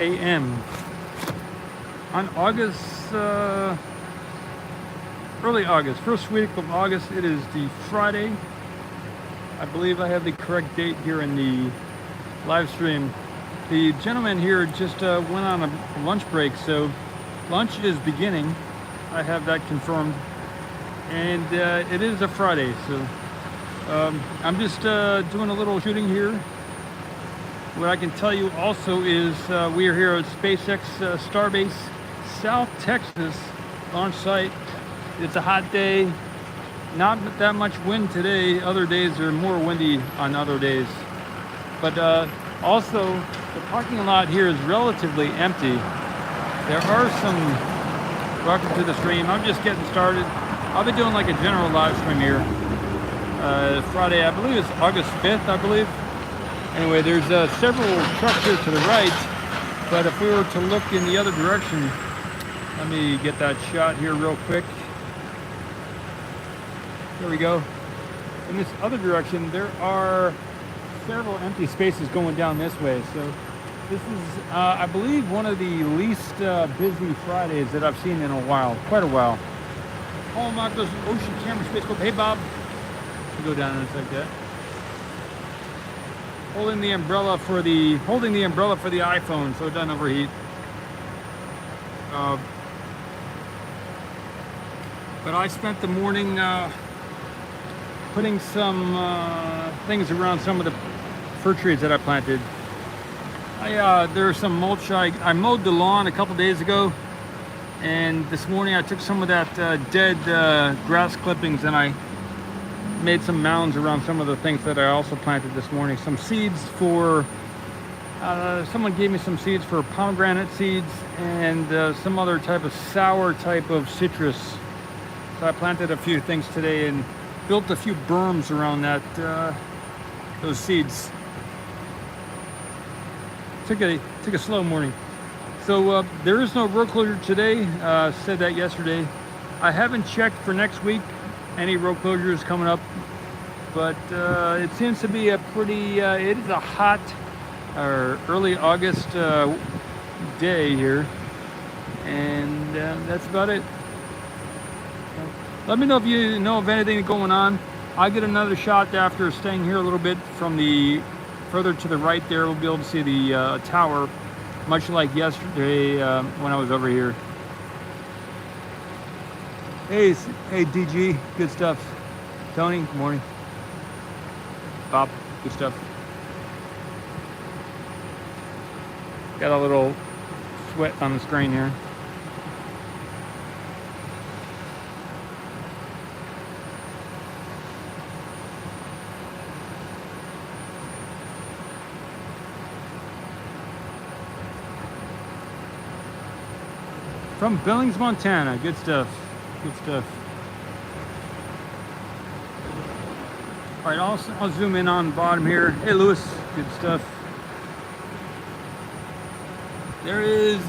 a.m. on August, early August, first week of August. It is the Friday. I believe I have the correct date here in the live stream. The gentleman here just went on a lunch break, so lunch is beginning. I have that confirmed, and it is a Friday, so I'm just doing a little shooting here. What I can tell you also is we are here at SpaceX Starbase, South Texas launch site. It's a hot day, not that much wind today. Other days are more windy on other days, but also the parking lot here is relatively empty. There are some, welcome to the stream. I'm just getting started. I'll be doing like a general live stream here. Friday, I believe it's August 5th, I believe. Anyway, there's several trucks here to the right, but if we were to look in the other direction, let me get that shot here real quick. There we go. In this other direction, there are several empty spaces going down this way. So this is, I believe, one of the least busy Fridays that I've seen in a while, quite a while. Paul Marcos, Ocean Camera Space Corp. Hey, Bob. Go down and it's like that. Holding the umbrella for the iPhone so it doesn't overheat. But I spent the morning putting some things around some of the fir trees that I planted. There's some mulch. I mowed the lawn a couple days ago, and this morning I took some of that dead grass clippings and I made some mounds around some of the things that I also planted this morning. Some seeds for, someone gave me some seeds for pomegranate seeds and some other type of sour type of citrus. So I planted a few things today and built a few berms around that, those seeds. Took a slow morning. So there is no road closure today. Said that yesterday. I haven't checked for next week. Any road closures coming up, but it seems to be a pretty, it is a hot early August day here, and that's about it. Let me know if you know of anything going on. I'll get another shot after staying here a little bit from the further to the right there. We'll be able to see the tower, much like yesterday when I was over here. Hey, DG, good stuff. Tony, good morning. Bob, good stuff. Got a little sweat on the screen here. From Billings, Montana, good stuff. Good stuff. All right, I'll zoom in on the bottom here. Hey, Lewis, good stuff. There is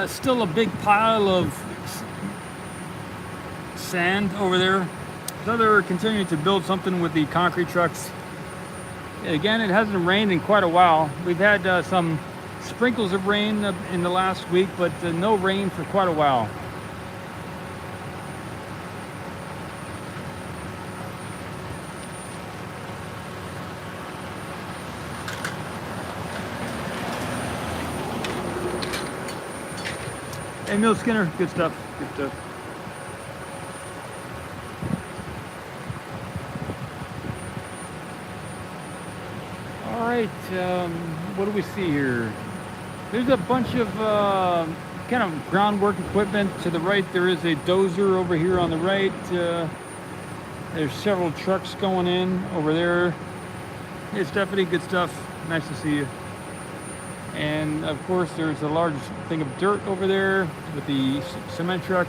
still a big pile of sand over there. So they're continuing to build something with the concrete trucks. Again, it hasn't rained in quite a while. We've had some sprinkles of rain in the last week, but no rain for quite a while. Hey, Mill Skinner, good stuff, good stuff. All right, what do we see here? There's a bunch of kind of groundwork equipment to the right. There is a dozer over here on the right. There's several trucks going in over there. Hey, Stephanie, good stuff. Nice to see you. And of course, there's a large thing of dirt over there with the cement truck.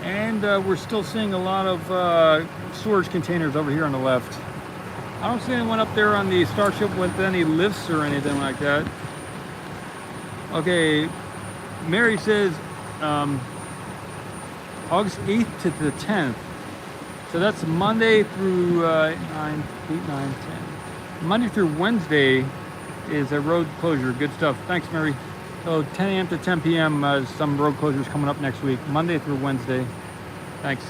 And we're still seeing a lot of storage containers over here on the left. I don't see anyone up there on the Starship with any lifts or anything like that. Okay, Mary says August 8th to the 10th. So that's Monday through 8, 9, 10. Monday through Wednesday is a road closure. Good stuff. Thanks, Mary. So 10 a.m. to 10 p.m. Some road closures coming up next week, Monday through Wednesday. Thanks.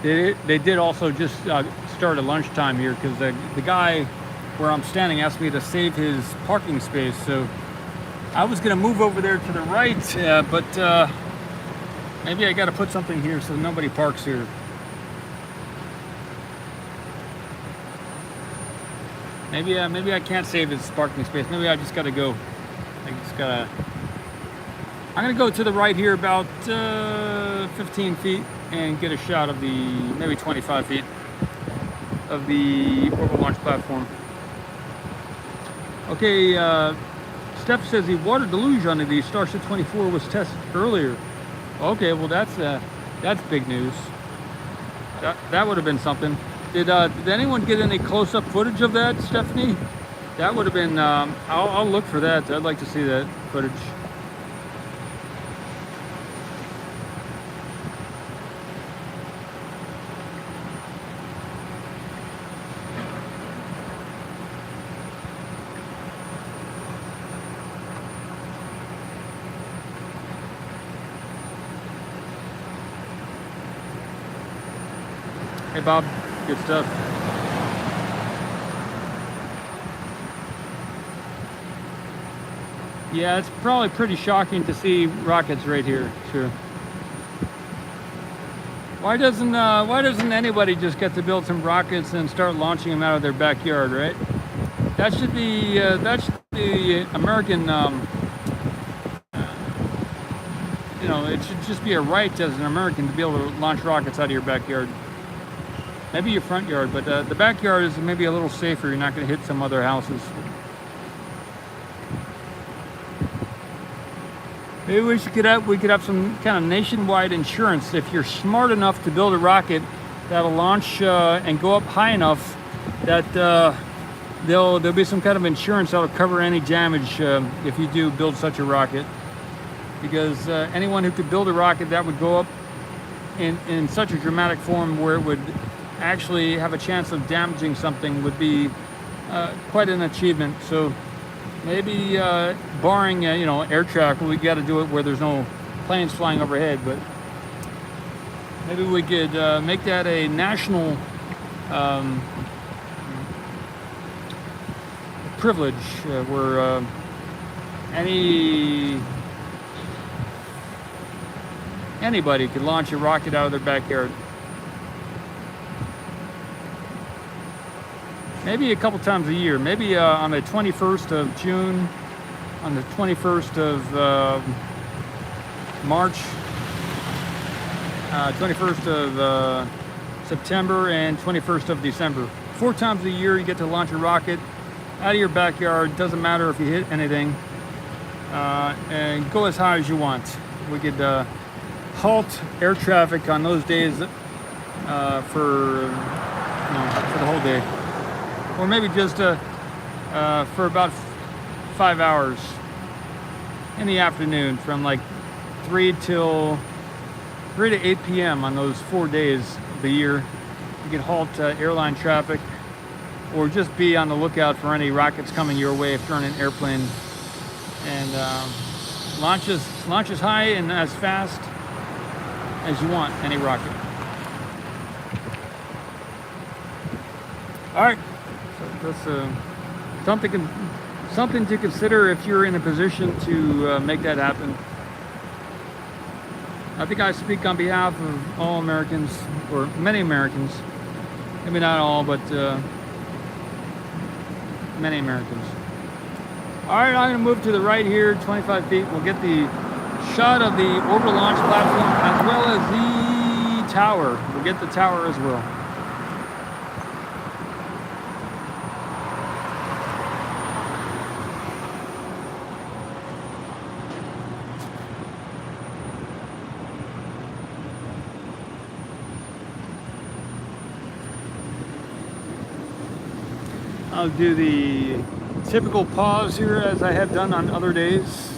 They did also just start at lunchtime here, because the guy where I'm standing asked me to save his parking space. So I was going to move over there to the right, but maybe I got to put something here so nobody parks here. Maybe I can't save his parking space. Maybe I just got to go. I'm going to go to the right here about 15 feet and get a shot of the, maybe 25 feet of the orbital launch platform. Okay, Steph says the water deluge on the Starship 24 was tested earlier. Okay, well that's big news. That would have been something. Did anyone get any close-up footage of that, Stephanie? That would have been. I'll look for that. I'd like to see that footage. Hey Bob, good stuff. Yeah, it's probably pretty shocking to see rockets right here. Sure. Why doesn't anybody just get to build some rockets and start launching them out of their backyard, right? That should be American. You know, it should just be a right as an American to be able to launch rockets out of your backyard. Maybe your front yard, but the backyard is maybe a little safer. You're not going to hit some other houses. Maybe we could have some kind of nationwide insurance. If you're smart enough to build a rocket that'll launch and go up high enough, that there'll be some kind of insurance that'll cover any damage if you do build such a rocket. Because anyone who could build a rocket that would go up in such a dramatic form where it would actually have a chance of damaging something would be quite an achievement. So maybe barring air traffic, we got to do it where there's no planes flying overhead. But maybe we could make that a national privilege where anybody could launch a rocket out of their backyard. Maybe a couple times a year. Maybe on the 21st of June, on the 21st of March, 21st of September, and 21st of December. 4 times a year you get to launch a rocket out of your backyard. Doesn't matter if you hit anything. And go as high as you want. We could halt air traffic on those days for the whole day. Or maybe just for about 5 hours in the afternoon, from like 3 to 8 p.m. on those 4 days of the year. You could halt airline traffic, or just be on the lookout for any rockets coming your way if you're on an airplane, and launch as high and as fast as you want any rocket. All right. That's something to consider if you're in a position to make that happen. I think I speak on behalf of all Americans, or many Americans. Maybe not all, but many Americans. All right, I'm going to move to the right here, 25 feet. We'll get the shot of the orbital launch platform as well as the tower. We'll get the tower as well. I'll do the typical pause here as I have done on other days.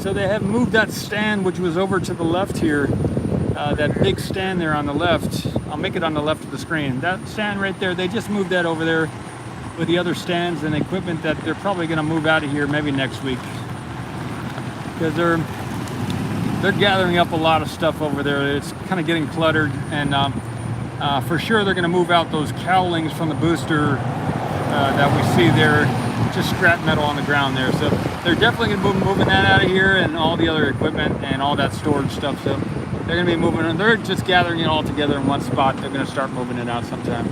So they have moved that stand, which was over to the left here, that big stand there on the left. I'll make it on the left of the screen. That stand right there, they just moved that over there with the other stands and equipment that they're probably going to move out of here maybe next week. Because they're gathering up a lot of stuff over there. It's kind of getting cluttered, and for sure they're going to move out those cowlings from the booster that we see there, just scrap metal on the ground there. So they're definitely going to be moving that out of here, and all the other equipment and all that storage stuff. So they're going to be moving it. They're just gathering it all together in one spot. They're going to start moving it out sometime.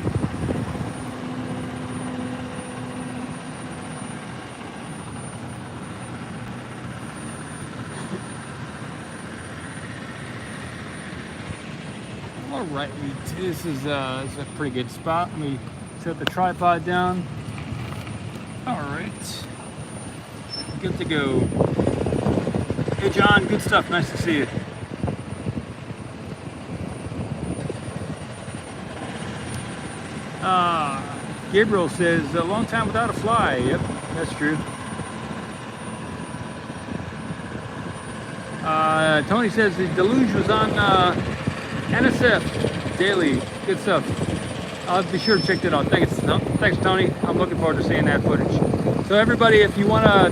All right, this is a pretty good spot. Let me set the tripod down. All right, good to go. Hey John, good stuff, nice to see you. Gabriel says, a long time without a fly. Yep, that's true. Tony says the deluge was on NSF Daily. Good stuff. I'll be sure to check that out. Thanks, Tony. I'm looking forward to seeing that footage. So everybody, if you want to,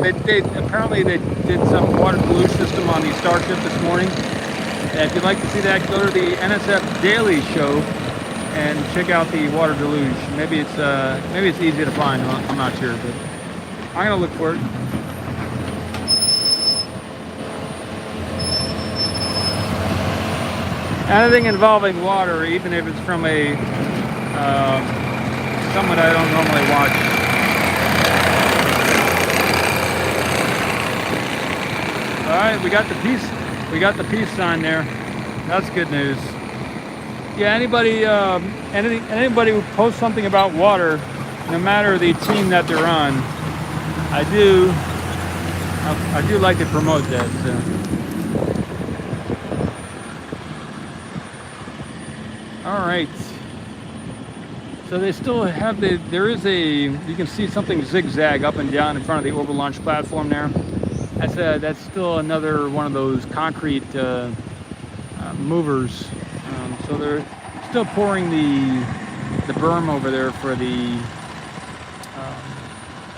apparently they did some water deluge system on the Starship this morning. And if you'd like to see that, go to the NSF Daily show and check out the water deluge. Maybe it's easy to find. I'm not sure, but I'm gonna look for it. Anything involving water, even if it's from a someone I don't normally watch. All right, we got the peace sign there. That's good news. Yeah, anybody who posts something about water, no matter the team that they're on, I do like to promote that. So. All right. So they still have you can see something zigzag up and down in front of the orbital launch platform there. That's still another one of those concrete movers. So they're still pouring the berm over there for the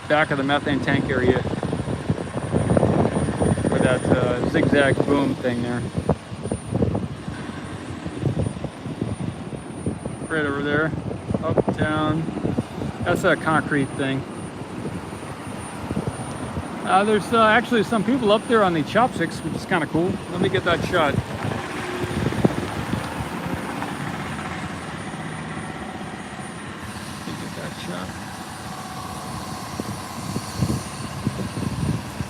back of the methane tank area for that zigzag boom thing there. Right over there, up, down. That's a concrete thing. There's actually some people up there on the chopsticks, which is kind of cool. Let me get that shot.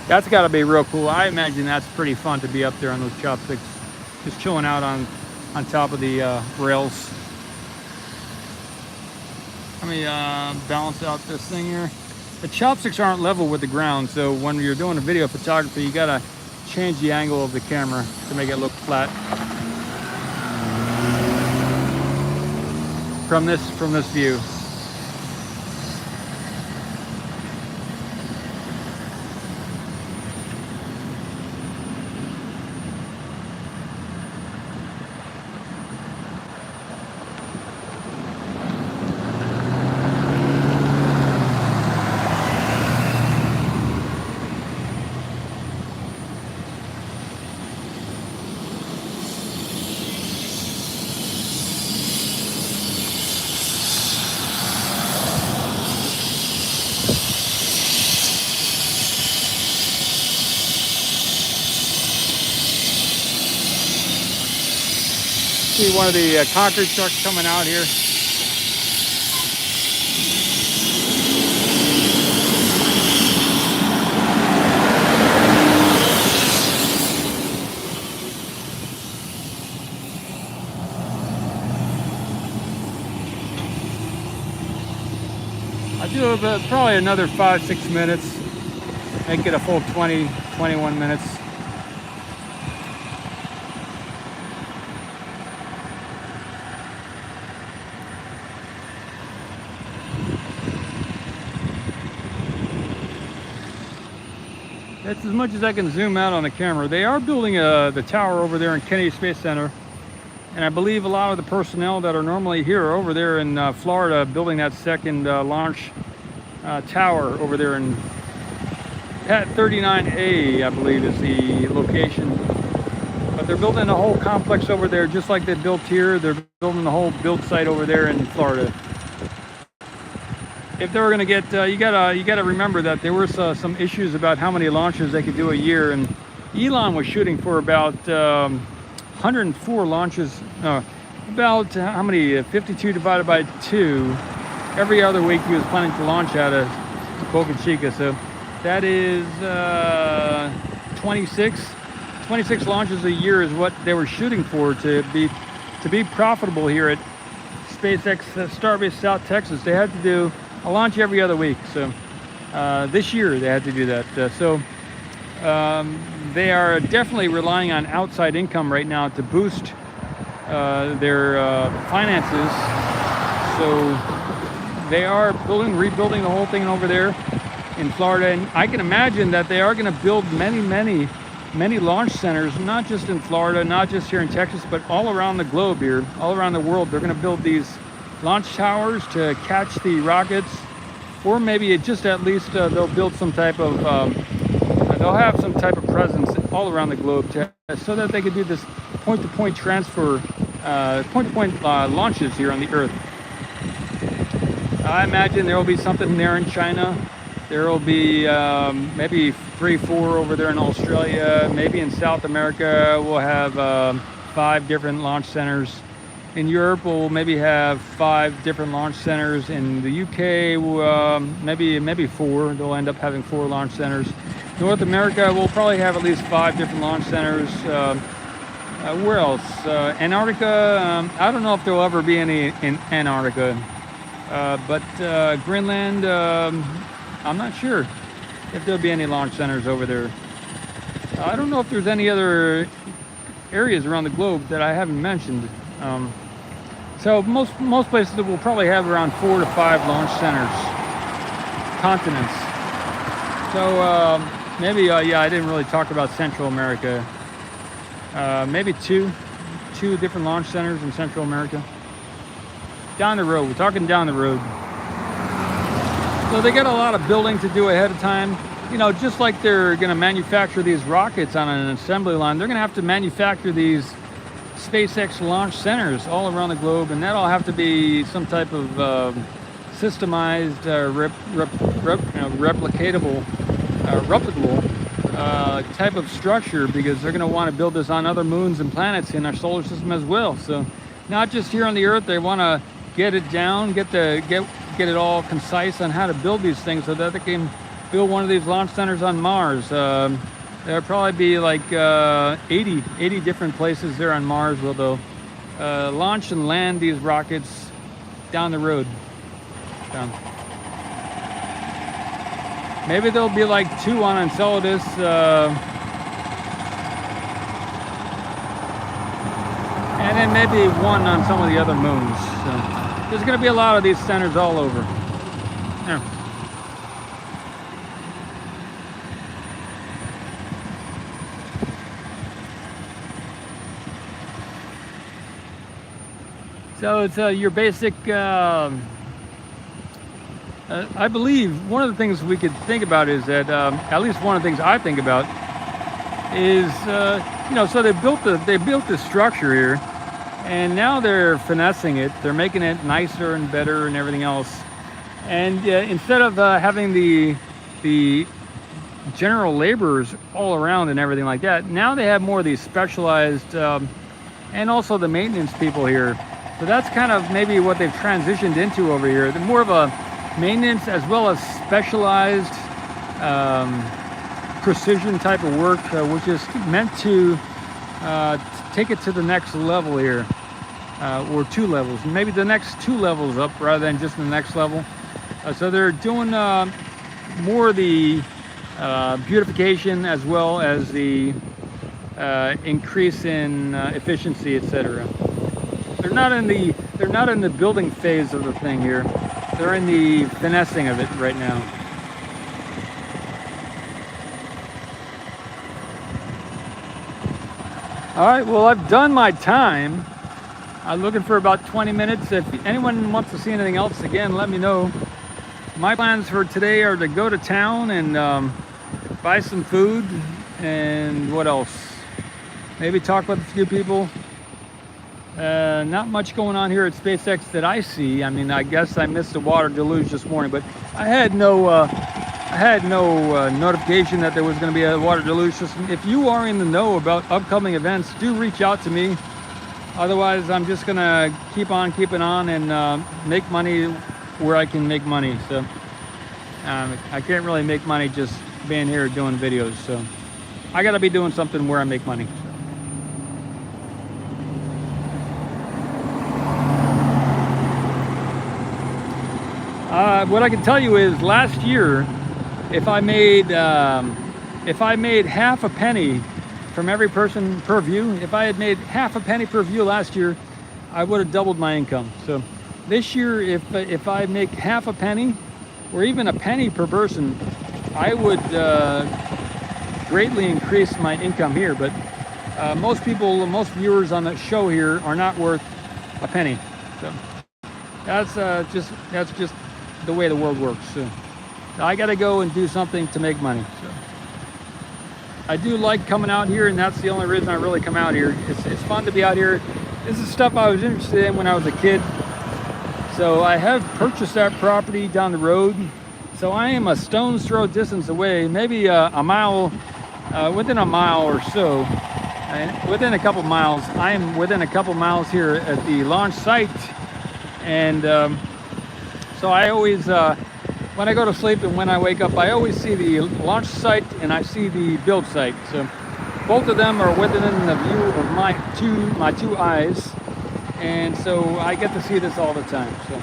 That's got to be real cool. I imagine that's pretty fun to be up there on those chopsticks, just chilling out on top of the rails. Let me balance out this thing here. The chopsticks aren't level with the ground, so when you're doing a video photography, you gotta change the angle of the camera to make it look flat. From this view. See one of the concrete trucks coming out here. I do probably another 5-6 minutes, make it a full 20-21 minutes. That's as much as I can zoom out on the camera. They are building the tower over there in Kennedy Space Center. And I believe a lot of the personnel that are normally here are over there in Florida building that second launch tower over there in Pat 39A, I believe is the location. But they're building a whole complex over there just like they built here. They're building the whole build site over there in Florida. If they were going to get, you gotta remember that there were some issues about how many launches they could do a year, and Elon was shooting for about 104 launches. About how many? 52 divided by 2. Every other week he was planning to launch out of Boca Chica, so that is 26 launches a year is what they were shooting for to be profitable here at SpaceX Starbase South Texas. They had to do a launch every other week, so this year they had to do that. They are definitely relying on outside income right now to boost their finances. So they are rebuilding the whole thing over there in Florida, and I can imagine that they are going to build many launch centers, not just in Florida, not just here in Texas, but all around the globe here, all around the world. They're going to build these launch towers to catch the rockets, or maybe just at least they'll build some type of they'll have some type of presence all around the globe so that they can do this point-to-point transfer, point-to-point launches here on the Earth. I imagine there will be something there in China. There will be maybe 3-4 over there in Australia. Maybe in South America we'll have 5 different launch centers. In Europe we'll maybe have 5 different launch centers. In the UK maybe 4. They'll end up having 4 launch centers. North America will probably have at least 5 different launch centers. Where else? Antarctica. I don't know if there will ever be any in Antarctica, but Greenland. I'm not sure if there'll be any launch centers over there. I don't know if there's any other areas around the globe that I haven't mentioned. So most places will probably have around 4 to 5 launch centers, continents. So maybe yeah, I didn't really talk about Central America. Maybe two different launch centers in Central America. Down the road, we're talking down the road. So they got a lot of building to do ahead of time. You know, just like they're going to manufacture these rockets on an assembly line, they're going to have to manufacture these SpaceX launch centers all around the globe, and that'll have to be some type of systemized, replicable type of structure, because they're going to want to build this on other moons and planets in our solar system as well. So not just here on the Earth, they want to get it down, get it all concise on how to build these things so that they can build one of these launch centers on Mars. There'll probably be like 80 different places there on Mars where they'll launch and land these rockets down the road. Maybe there'll be like 2 on Enceladus. And then maybe 1 on some of the other moons. So there's going to be a lot of these centers all over. Yeah. So it's your basic, I believe one of the things we could think about is that, at least one of the things I think about is, you know, so they built this structure here, and now they're finessing it. They're making it nicer and better and everything else. And instead of having the general laborers all around and everything like that, now they have more of these specialized, and also the maintenance people here. So that's kind of maybe what they've transitioned into over here. They're more of a maintenance as well as specialized precision type of work, which is meant to take it to the next level here, or 2 levels, maybe the next 2 levels up rather than just the next level. So they're doing more of the beautification as well as the increase in efficiency, etc. They're not in the building phase of the thing here. They're in the finessing of it right now. All right, well, I've done my time. I'm looking for about 20 minutes. If anyone wants to see anything else, again, let me know. My plans for today are to go to town and buy some food, and what else? Maybe talk with a few people. Not much going on here at SpaceX that I see. I mean, I guess I missed the water deluge this morning, but I had no notification that there was going to be a water deluge system. If you are in the know about upcoming events, do reach out to me. Otherwise, I'm just going to keep on keeping on and make money where I can make money. So I can't really make money just being here doing videos. So I got to be doing something where I make money. What I can tell you is last year, if I made half a penny from every person per view, if I had made half a penny per view last year, I would have doubled my income. So this year, if I make half a penny or even a penny per person, I would greatly increase my income here. But most viewers on the show here are not worth a penny. So that's just the way the world works. So I got to go and do something to make money. So I do like coming out here, and that's the only reason I really come out here. It's fun to be out here. This is stuff I was interested in when I was a kid. So I have purchased that property down the road. So I am a stone's throw distance away, maybe a mile, within a mile or so. And within a couple miles, I am within a couple miles here at the launch site. And so I always, when I go to sleep and when I wake up, I always see the launch site and I see the build site. So both of them are within the view of my two eyes. And so I get to see this all the time. So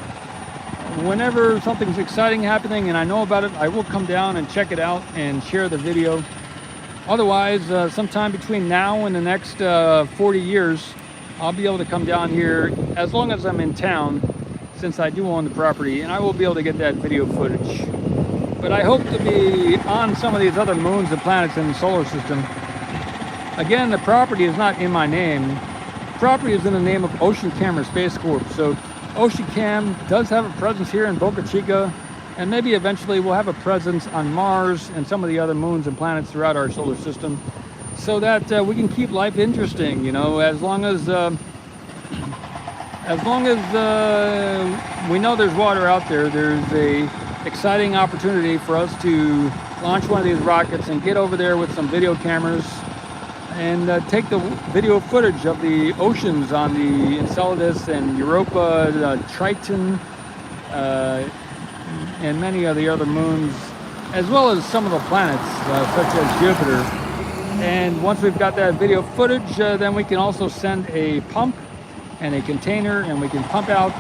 whenever something's exciting happening and I know about it, I will come down and check it out and share the video. Otherwise, sometime between now and the next 40 years, I'll be able to come down here as long as I'm in town, since I do own the property, and I will be able to get that video footage. But I hope to be on some of these other moons and planets in the solar system. Again, the property is not in my name. The property is in the name of Ocean Camera Space Corp. So Ocean Cam does have a presence here in Boca Chica, and maybe eventually we'll have a presence on Mars and some of the other moons and planets throughout our solar system, so that we can keep life interesting, you know, as long as we know there's water out there. There's a exciting opportunity for us to launch one of these rockets and get over there with some video cameras and take the video footage of the oceans on the Enceladus and Europa, Triton, and many of the other moons, as well as some of the planets, such as Jupiter. And once we've got that video footage, then we can also send a pump and a container, and we can pump out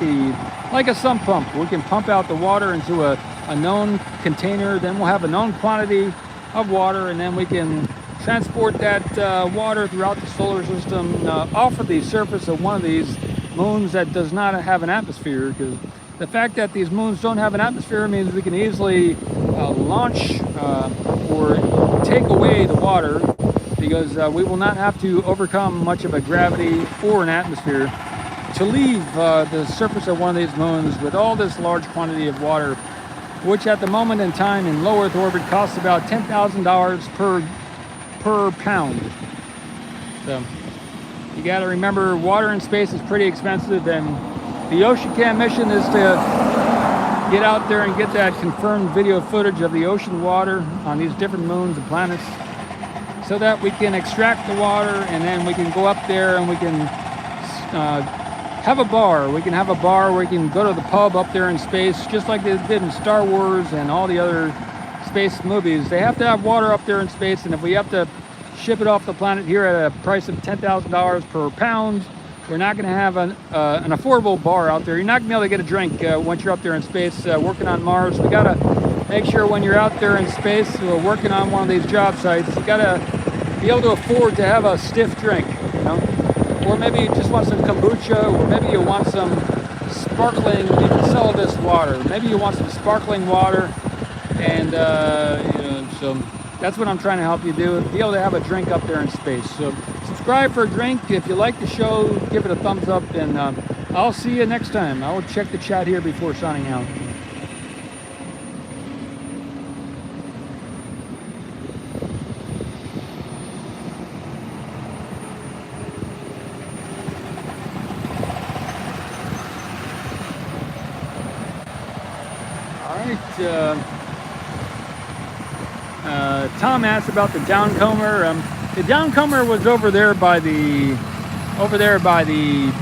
like a sump pump. We can pump out the water into a known container. Then we'll have a known quantity of water, and then we can transport that water throughout the solar system off of the surface of one of these moons that does not have an atmosphere. Because the fact that these moons don't have an atmosphere means we can easily launch or take away the water, because we will not have to overcome much of a gravity or an atmosphere to leave the surface of one of these moons with all this large quantity of water, which at the moment in time in low Earth orbit costs about $10,000 per pound. So you got to remember, water in space is pretty expensive, and the OceanCam mission is to get out there and get that confirmed video footage of the ocean water on these different moons and planets, so that we can extract the water, and then we can go up there and we can have a bar. We can have a bar where we can go to the pub up there in space, just like they did in Star Wars and all the other space movies. They have to have water up there in space, and if we have to ship it off the planet here at a price of $10,000 per pound, we're not going to have an affordable bar out there. You're not going to be able to get a drink once you're up there in space working on Mars. We got to make sure when you're out there in space working on one of these job sites, you got to be able to afford to have a stiff drink, you know? Or maybe you just want some kombucha, or maybe you want some sparkling Enceladus water. Maybe you want some sparkling water, and so that's what I'm trying to help you do, be able to have a drink up there in space. So subscribe subscribe for a drink. If you like the show, give it a thumbs up, and I'll see you next time. I will check the chat here before signing out. Tom asked about the downcomer. The downcomer was over there by the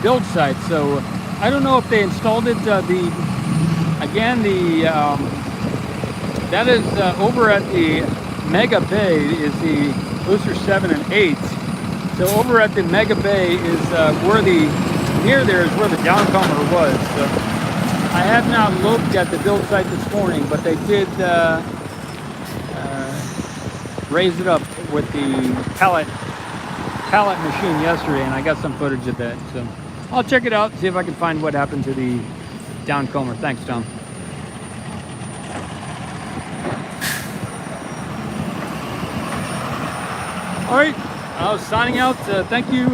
build site. So I don't know if they installed it. That is over at the Mega Bay is the Booster 7 and 8. So over at the Mega Bay is near there is where the downcomer was. So I have not looked at the build site this morning, but they did raise it up with the pallet machine yesterday, and I got some footage of that. So I'll check it out, see if I can find what happened to the downcomer. Thanks, Tom. All right, I was signing out. Thank you.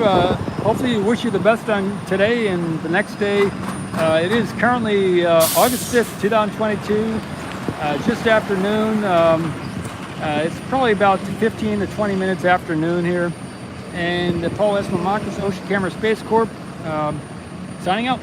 Hopefully, wish you the best on today and the next day. It is currently August 5th, 2022, just afternoon. It's probably about 15 to 20 minutes afternoon here. And Paul S. Mamakis, Ocean Camera Space Corp, signing out.